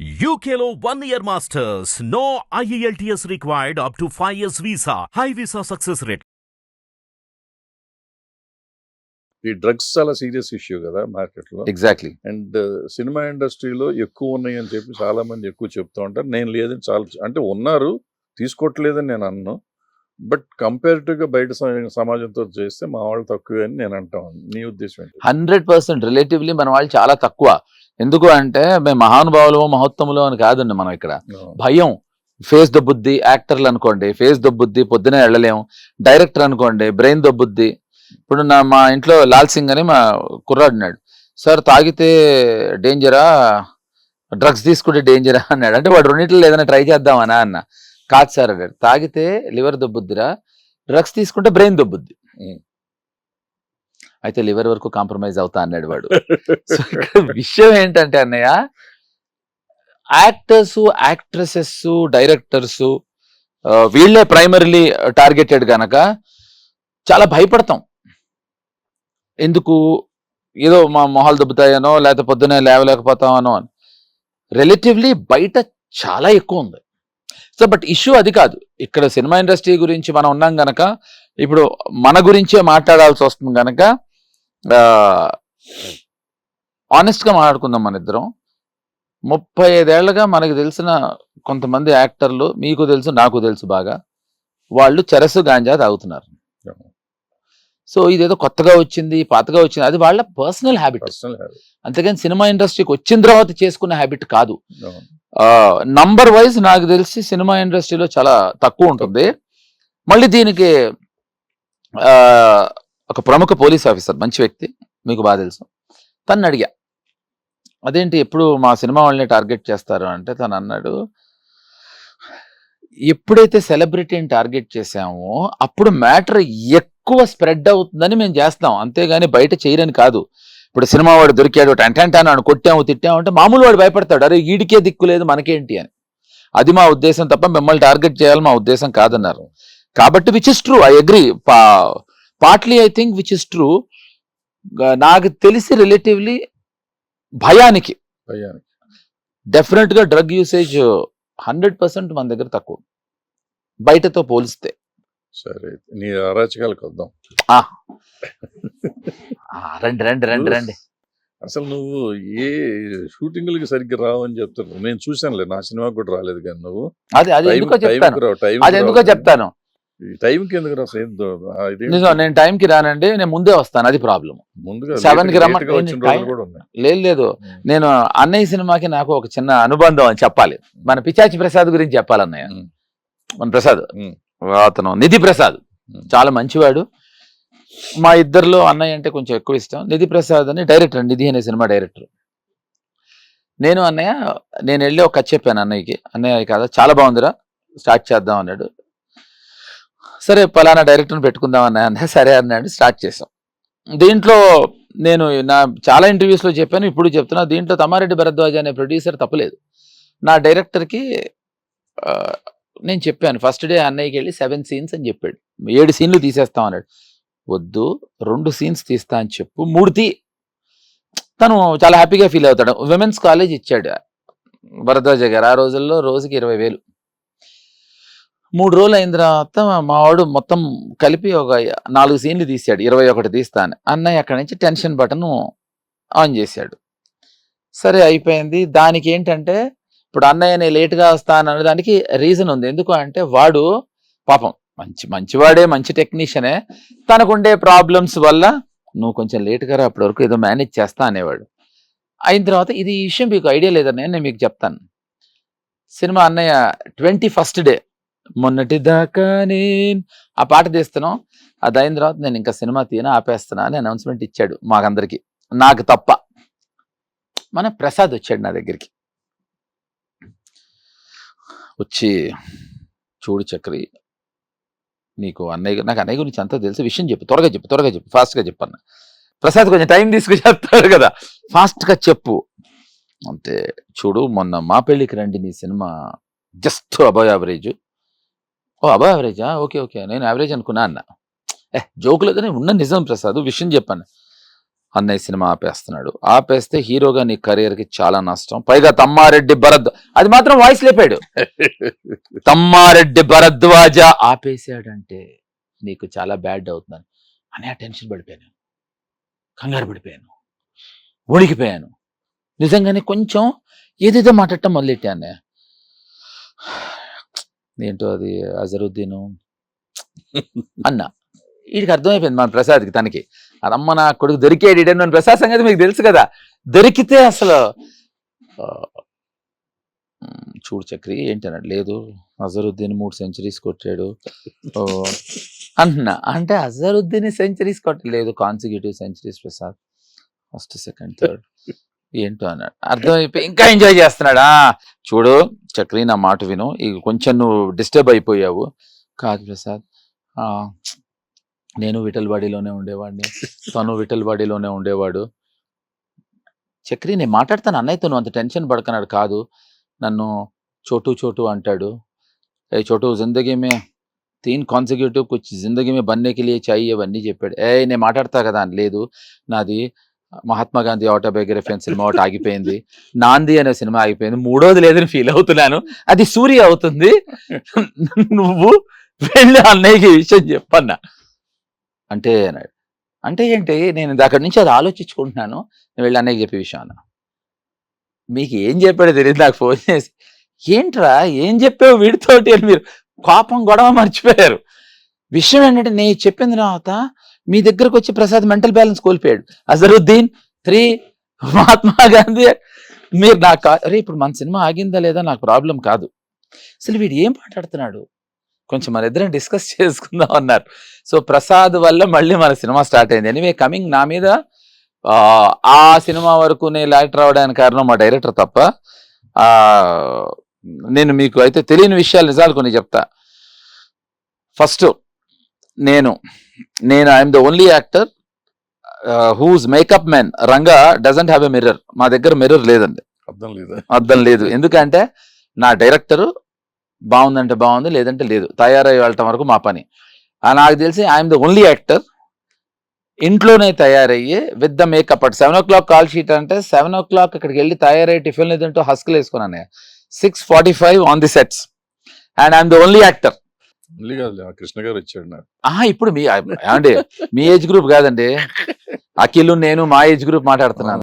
UKLO 1 year masters. No IELTS required up to 5 years visa. High visa success rate. ఈ drugs చాలా serious issue కదా మార్కెట్లో. Exactly. And cinema ఇండస్ట్రీలో ఎక్కువ ఉన్నాయి అని చెప్పి చాలా మంది ఎక్కువ చెప్తూ ఉంటారు. నేను లేదని చాలా అంటే ఉన్నారు, తీసుకోవట్లేదని నేను అన్నాను. బట్ కంపారిటివ్గా బయట సమాజంతో చేస్తే మా వాళ్ళు తక్కువే అని నేను అంటాను. నీ ఉద్దేశం ఏంటి? 100% రిలేటివ్లీ మన వాళ్ళు చాలా తక్కువ. ఎందుకు అంటే మేము మహానుభావులు మహోత్తములు అని కాదండి. మనం ఇక్కడ భయం, ఫేస్ దొబ్బుద్ది. యాక్టర్లు అనుకోండి ఫేస్ దొబ్బుద్ది, పొద్దునే వెళ్ళలేము. డైరెక్టర్ అనుకోండి బ్రెయిన్ దొబ్బుద్ది. ఇప్పుడు మా ఇంట్లో లాల్ సింగ్ అని మా కుర్రాడున్నాడు. సార్ తాగితే డేంజరా, డ్రగ్స్ తీసుకుంటే డేంజరా అన్నాడు. అంటే వాడు రెండింటిలో ఏదైనా ట్రై చేద్దామనా అన్న. కాదు సార్ అన్నాడు, తాగితే లివర్ దొబ్బుద్దిరా, డ్రగ్స్ తీసుకుంటే బ్రెయిన్ దొబ్బుద్ది. అయితే లివర్ వరకు కాంప్రమైజ్ అవుతా అన్నాడు వాడు. సో ఇక్కడ విషయం ఏంటంటే అన్నయ్య, యాక్టర్స్, యాక్ట్రెసెస్, డైరెక్టర్స్ వీళ్ళే ప్రైమరీలీ టార్గెటెడ్ గనక చాలా భయపడతాం. ఎందుకు? ఏదో మా మొహాలు దొబ్బుతాయనో, లేకపోతే పొద్దునే లేవలేకపోతామనో అని. రిలేటివ్లీ బయట చాలా ఎక్కువ ఉంది. సో బట్ ఇష్యూ అది కాదు. ఇక్కడ సినిమా ఇండస్ట్రీ గురించి మనం ఉన్నాం గనక, ఇప్పుడు మన గురించే మాట్లాడాల్సి వస్తుంది గనక ఆనెస్ట్గా మాట్లాడుకుందాం. మన ఇద్దరం 35 ఏళ్లుగా మనకు తెలిసిన కొంతమంది యాక్టర్లు, మీకు తెలుసు నాకు తెలుసు బాగా, వాళ్ళు చెరసు గాంజా తాగుతున్నారు. సో ఇదేదో కొత్తగా వచ్చింది, పాతగా వచ్చింది, అది వాళ్ళ పర్సనల్ హ్యాబిట్. అంతేగాని సినిమా ఇండస్ట్రీకి వచ్చిన తర్వాత చేసుకునే హ్యాబిట్ కాదు. నంబర్ వైజ్ నాకు తెలిసి సినిమా ఇండస్ట్రీలో చాలా తక్కువ ఉంటుంది. మళ్ళీ దీనికి ఒక ప్రముఖ పోలీస్ ఆఫీసర్, మంచి వ్యక్తి, మీకు బాగా తెలుసు, తను అడిగా, అదేంటి ఎప్పుడు మా సినిమా వాళ్ళని టార్గెట్ చేస్తారు అంటే, తను అన్నాడు, ఎప్పుడైతే సెలబ్రిటీని టార్గెట్ చేసామో అప్పుడు మ్యాటర్ ఎక్కువ స్ప్రెడ్ అవుతుందని మేము చేస్తాం, అంతేగాని బయట చేయరని కాదు. ఇప్పుడు సినిమా వాడు దొరికాడు, టెంటాను కొట్టాము తిట్టాము అంటే మామూలు వాడు భయపడతాడు, అరే వీడికే దిక్కు లేదు మనకేంటి అని. అది మా ఉద్దేశం తప్ప మిమ్మల్ని టార్గెట్ చేయాలి మా ఉద్దేశం కాదన్నారు. కాబట్టి which is true, I agree, partly I think which is true. నాకు తెలిసి రిలేటివ్లీ భయానికి డెఫినెట్ గా డ్రగ్ యూసేజ్ 100% మన దగ్గర తక్కువ బయటతో పోలిస్తే. సరే, నీ అరాచకాలకు వద్దాం. రండి రండి రండి రండి. అసలు నువ్వు ఏ షూటింగ్లకి సరిగ్గా రావు అని చెప్తాను. నేను చూసానులే, నా సినిమాకి కూడా రాలేదు. కానీ నువ్వు అది ఎందుకో చెప్తాను. టైంకి ఎందుకు రా? నేను టైంకి రానండి, నేను ముందే వస్తాను, అది ప్రాబ్లం. ముందుగా 7కి రమ్మంటే లేదు. నేను అన్నయ్య సినిమాకి నాకు ఒక చిన్న అనుబంధం అని చెప్పాలి. మన పిచాచి ప్రసాద్ గురించి చెప్పాలి అన్నయ్య. మన ప్రసాద్, అతను నిధి ప్రసాద్, చాలా మంచివాడు. మా ఇద్దరిలో అన్నయ్య అంటే కొంచెం ఎక్కువ ఇష్టం. నిధి ప్రసాద్ అని డైరెక్టర్, నిధి అనే సినిమా డైరెక్టర్. నేను వెళ్ళి ఒక కథ చెప్పాను అన్నయ్యకి. అన్నయ్య కాదా చాలా బాగుందిరా, స్టార్ట్ చేద్దాం అన్నాడు. సరే పలానా డైరెక్టర్ని పెట్టుకుందాం అన్నా, సరే అన్నాడు. స్టార్ట్ చేసాం. దీంట్లో నేను చాలా ఇంటర్వ్యూస్లో చెప్పాను, ఇప్పుడు చెప్తున్నా, దీంట్లో తమ్మారెడ్డి భరద్వాజ్ అనే ప్రొడ్యూసర్ తప్పలేదు. నా డైరెక్టర్కి నేను చెప్పాను, ఫస్ట్ డే అన్నయ్యకి వెళ్ళి 7 సీన్స్ అని చెప్పాడు. 7 సీన్లు తీసేస్తాం అన్నాడు. వద్దు, 2 సీన్స్ తీస్తా అని చెప్పు, 3 తీ. తను చాలా హ్యాపీగా ఫీల్ అవుతాడు. విమెన్స్ కాలేజ్ ఇచ్చాడు భరద్వాజ గారు. ఆ రోజుల్లో రోజుకి 20,000. 3 రోజులు అయిన తర్వాత మా వాడు మొత్తం కలిపి ఒక 4 సీన్లు తీశాడు. 21 తీస్తాను. అన్నయ్య అక్కడి నుంచి టెన్షన్ బటన్ ఆన్ చేశాడు. సరే అయిపోయింది. దానికి ఏంటంటే, ఇప్పుడు అన్నయ్య నేను లేట్గా వస్తాను అనే దానికి రీజన్ ఉంది. ఎందుకు అంటే, వాడు పాపం మంచివాడే, మంచి టెక్నీషియనే, తనకుండే ప్రాబ్లమ్స్ వల్ల నువ్వు కొంచెం లేట్గా రా, అప్పటి వరకు ఏదో మేనేజ్ చేస్తా అనేవాడు. అయిన తర్వాత ఈ విషయం మీకు ఐడియా లేదన్నయ్య, నేను మీకు చెప్తాను. సినిమా అన్నయ్య 21st డే, మొన్నటి దాకా నేను ఆ పాట తీస్తున్నాం. అది అయిన తర్వాత నేను ఇంకా సినిమా తీయనా, ఆపేస్తున్నా అని అనౌన్స్మెంట్ ఇచ్చాడు మాకందరికి, నాకు తప్ప. మన ప్రసాద్ వచ్చాడు నా దగ్గరికి. వచ్చి, చూడు చక్రి, నీకు నాకు అన్నయ్య గురించి అంతా తెలుసు, విషయం చెప్పు, త్వరగా చెప్పు, ఫాస్ట్గా చెప్పన్న. ప్రసాద్ కొంచెం టైం తీసుకుని చెప్తాడు కదా, ఫాస్ట్గా చెప్పు అంటే. చూడు, మొన్న మా పెళ్ళికి రండి నీ సినిమా జస్ట్ అబవ్ యావరేజ్. అబవ్ యావరేజా? ఓకే, నేను యావరేజ్ అనుకున్నా అన్న. జోకులేదని ఉన్న నిజం ప్రసాద్, విషయం చెప్పాను. అన్నయ్య సినిమా ఆపేస్తున్నాడు. ఆపేస్తే హీరోగా నీ career కి చాలా నష్టం. పైగా తమ్మారెడ్డి భరద్ అది మాత్రం వాయిస్ లేపాడు. తమ్మారెడ్డి భరద్వాజ ఆపేసాడంటే నీకు చాలా బ్యాడ్ అవుతుందని అనే టెన్షన్ పడిపోయాను, కంగారు పడిపోయాను, వణికిపోయాను. నిజంగానే కొంచెం ఏదేదో మాట్లాడటం మొదలెట్టాను. ఏంటో అది అజరుద్దీను అన్న వీడికి అర్థమైపోయింది మన ప్రసాద్కి, తనకి అదమ్మ నా కొడుకు దొరికాడు ఈడని. మన ప్రసాద్ సంగతి మీకు తెలుసు కదా, దొరికితే అసలు చూడు చక్రి ఏంటి అన్నాడు. లేదు అజరుద్దీన్ 3 సెంచరీస్ కొట్టాడు అంటున్నా. అంటే అజరుద్దీన్ సెంచరీస్ కొట్టలేదు, consecutive centuries Prasad, first second third ఏంటో అన్నాడు. అర్థమైపోయి ఇంకా ఎంజాయ్ చేస్తున్నాడా. చూడు చక్రి నా మాట విను, ఇక కొంచెం నువ్వు డిస్టర్బ్ అయిపోయావు. కాదు ప్రసాద్, నేను విఠల్వాడిలోనే ఉండేవాడిని, తను విఠల్వాడిలోనే ఉండేవాడు. చక్రి నేను మాట్లాడతాను అన్నయ్యతో, నువ్వు అంత టెన్షన్ పడకన్నాడు. కాదు నన్ను చోటు చోటు అంటాడు. ఏ చోటు జిందగీ మే 3 కాన్సిక్యూటివ్ కుచ్ జిందగీ మే బన్నే కే లియే చాహియే అవన్నీ చెప్పాడు. నేను మాట్లాడతా కదా అని. లేదు నాది మహాత్మా గాంధీ ఆటోబయోగ్రఫీ అనే సినిమా ఒకటి ఆగిపోయింది, నాంది అనే సినిమా ఆగిపోయింది, 3వది లేదని ఫీల్ అవుతున్నాను, అది సూర్య అవుతుంది, నువ్వు వెళ్ళి అన్నయ్యకి విషయం చెప్పన్నా అంటే అన్నాడు. అంటే ఏంటి, నేను అక్కడి నుంచి అది ఆలోచించుకుంటున్నాను, నేను వెళ్ళి అన్నయ్యకి చెప్పే విషయం అన్న. మీకు ఏం చెప్పాడో తెలియదు, నాకు ఫోన్ చేసి ఏంట్రా ఏం చెప్పావు వీడితోటి అని మీరు కోపం గొడవ మర్చిపోయారు. విషయం ఏంటంటే నేను చెప్పిన తర్వాత మీ దగ్గరకు వచ్చి ప్రసాద్ మెంటల్ బ్యాలెన్స్ కోల్పోయాడు. అజరుద్దీన్ 3 మహాత్మా గాంధీ. మీరు నాకు అరే ఇప్పుడు మన సినిమా ఆగిందా లేదా నాకు ప్రాబ్లం కాదు, అసలు వీడు ఏం మాట్లాడుతున్నాడు, కొంచెం మన ఇద్దరం డిస్కస్ చేసుకుందాం అన్నారు. సో ప్రసాద్ వల్ల మళ్ళీ మన సినిమా స్టార్ట్ అయింది. ఎనీవే కమింగ్ నా మీద ఆ సినిమా వరకు నేను లైట్ రావడానికి కారణం మా డైరెక్టర్ తప్ప. నేను మీకు అయితే తెలియని విషయాలు నిజాలు కొన్ని చెప్తా. ఫస్ట్ నేను I am the only actor whose makeup men Ranga doesn't have a mirror. మా దగ్గర మిర్రర్ లేదండి, అర్థం లేదు. ఎందుకంటే నా డైరెక్టర్ బాగుందంటే బాగుంది, లేదంటే లేదు, తయారై వెళ్ళటం వరకు మా పని. నాకు తెలిసి ఐఎమ్ ద ఓన్లీ యాక్టర్ ఇంట్లోనే తయారయ్యి with the makeup. At 7 o'clock call sheet అంటే 7 o'clock అక్కడికి వెళ్ళి తయారయ్యి టిఫిన్ లేదంటూ హస్కులు వేసుకున్నాను. 6:45 on the sets and I'm the only actor. Krishna గారు ఇచ్చాడు నాకు. ఇప్పుడు మీ ఏమండి మీ ఏజ్ గ్రూప్ కాదండి, అఖిల్ నేను మా ఏజ్ గ్రూప్ మాట్లాడుతున్నాను.